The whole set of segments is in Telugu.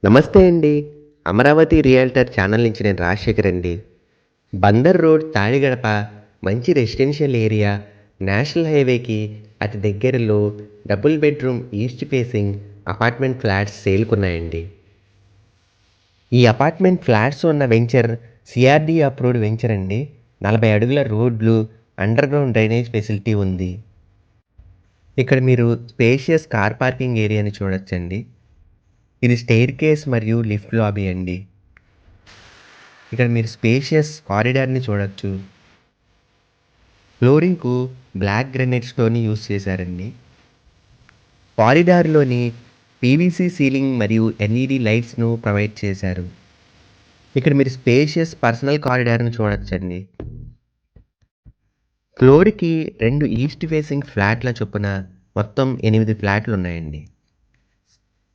నమస్తే అండి. అమరావతి రియల్టర్ ఛానల్ నుంచి నేను రాజశేఖర్ అండి. బందర్ రోడ్ తాడిగడప మంచి రెసిడెన్షియల్ ఏరియా, నేషనల్ హైవేకి అతి దగ్గరలో double bedroom east facing apartment flats సేల్‌కున్నాయండి. ఈ అపార్ట్మెంట్ ఫ్లాట్స్ ఉన్న వెంచర్ సీఆర్‌డీ అప్రూవ్డ్ వెంచర్ అండి. 40 అడుగుల రోడ్లు, అండర్ గ్రౌండ్ డ్రైనేజ్ ఫెసిలిటీ ఉంది. ఇక్కడ మీరు స్పేషియస్ కార్ పార్కింగ్ ఏరియాని చూడొచ్చండి. ఇది స్టెయిర్‌కేస్ మరియు లిఫ్ట్ లాబీ అండి. ఇక్కడ మీరు స్పేషియస్ కారిడార్‌ని చూడొచ్చు. ఫ్లోరింగ్‌కు బ్లాక్ గ్రానైట్ స్టోన్‌ని యూజ్ చేశారండి. కారిడార్‌లోని పీవీసీ సీలింగ్ మరియు ఎల్ఈడీ లైట్స్‌ను ప్రొవైడ్ చేశారు. ఇక్కడ మీరు స్పేషియస్ పర్సనల్ కారిడార్‌ని చూడొచ్చండి. ఫ్లోర్‌కి 2 ఈస్ట్ ఫేసింగ్ ఫ్లాట్‌ల చొప్పున మొత్తం 8 ఫ్లాట్‌లున్నాయండి.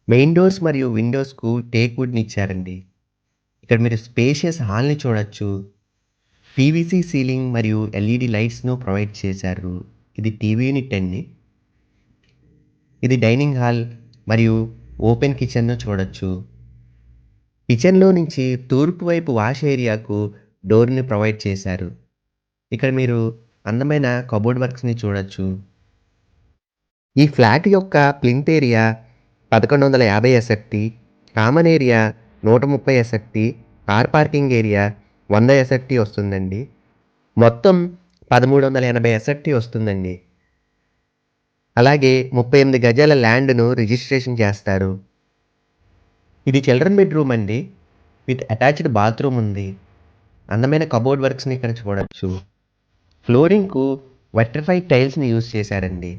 మెయిన్ డోర్స్ మరియు విండోస్‌కు టేక్ వుడ్‌ని ఇచ్చారండి. ఇక్కడ మీరు స్పేషియస్ హాల్‌ని చూడొచ్చు. పీవీసీ సీలింగ్ మరియు ఎల్ఈడీ లైట్స్‌ను ప్రొవైడ్ చేశారు. ఇది టీవీ యూనిట్ అండి. ఇది డైనింగ్ హాల్ మరియు ఓపెన్ కిచెన్‌ను చూడొచ్చు. కిచెన్‌లో నుంచి తూర్పు వైపు వాష్ ఏరియాకు డోర్‌ని ప్రొవైడ్ చేశారు. ఇక్కడ మీరు అందమైన కబోర్డ్ వర్క్స్‌ని చూడొచ్చు. ఈ ఫ్లాట్ యొక్క plinth area 1150 SFT, common area 130 SFT, car parking area 100 SFT వస్తుందండి. మొత్తం 1380 ఎస్ఎఫ్‌టి వస్తుందండి. అలాగే 38 గజాల ల్యాండ్‌ను రిజిస్ట్రేషన్ చేస్తారు. ఇది చిల్డ్రన్ బెడ్‌రూమ్ అండి. విత్ అటాచ్డ్ బాత్రూమ్ ఉంది. అందమైన కబోర్డ్ వర్క్స్‌ని ఇక్కడ చూడొచ్చు. ఫ్లోరింగ్‌కు వెట్రిఫైడ్ టైల్స్‌ని యూజ్ చేశారండి.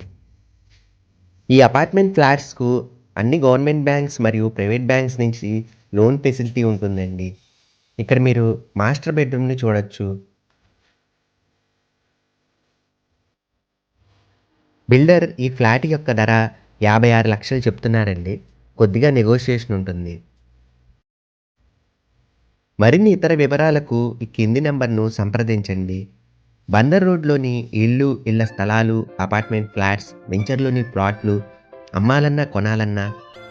ఈ అపార్ట్మెంట్ ఫ్లాట్స్‌కు అన్ని గవర్నమెంట్ బ్యాంక్స్ మరియు ప్రైవేట్ బ్యాంక్స్ నుంచి లోన్ ఫెసిలిటీ ఉంటుందండి. ఇక్కడ మీరు మాస్టర్ బెడ్‌రూమ్‌ని చూడొచ్చు. బిల్డర్ ఈ ఫ్లాట్ యొక్క ధర 56 లక్షలు చెప్తున్నారండి. కొద్దిగా నెగోషియేషన్ ఉంటుంది. మరిన్ని ఇతర వివరాలకు ఈ కింది నంబర్‌ను సంప్రదించండి. బందర్ రోడ్‌లోని ఇళ్ల స్థలాలు, అపార్ట్మెంట్ ఫ్లాట్స్, వెంచర్‌లోని ప్లాట్లు అమ్మాలన్నా, కొనాలన్నా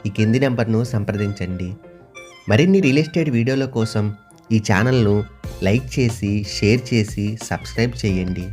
ఈ కింది నంబర్‌ను సంప్రదించండి. మరిన్ని రియల్ ఎస్టేట్ వీడియోల కోసం ఈ ఛానల్‌ను లైక్ చేసి, షేర్ చేసి, సబ్స్క్రైబ్ చేయండి.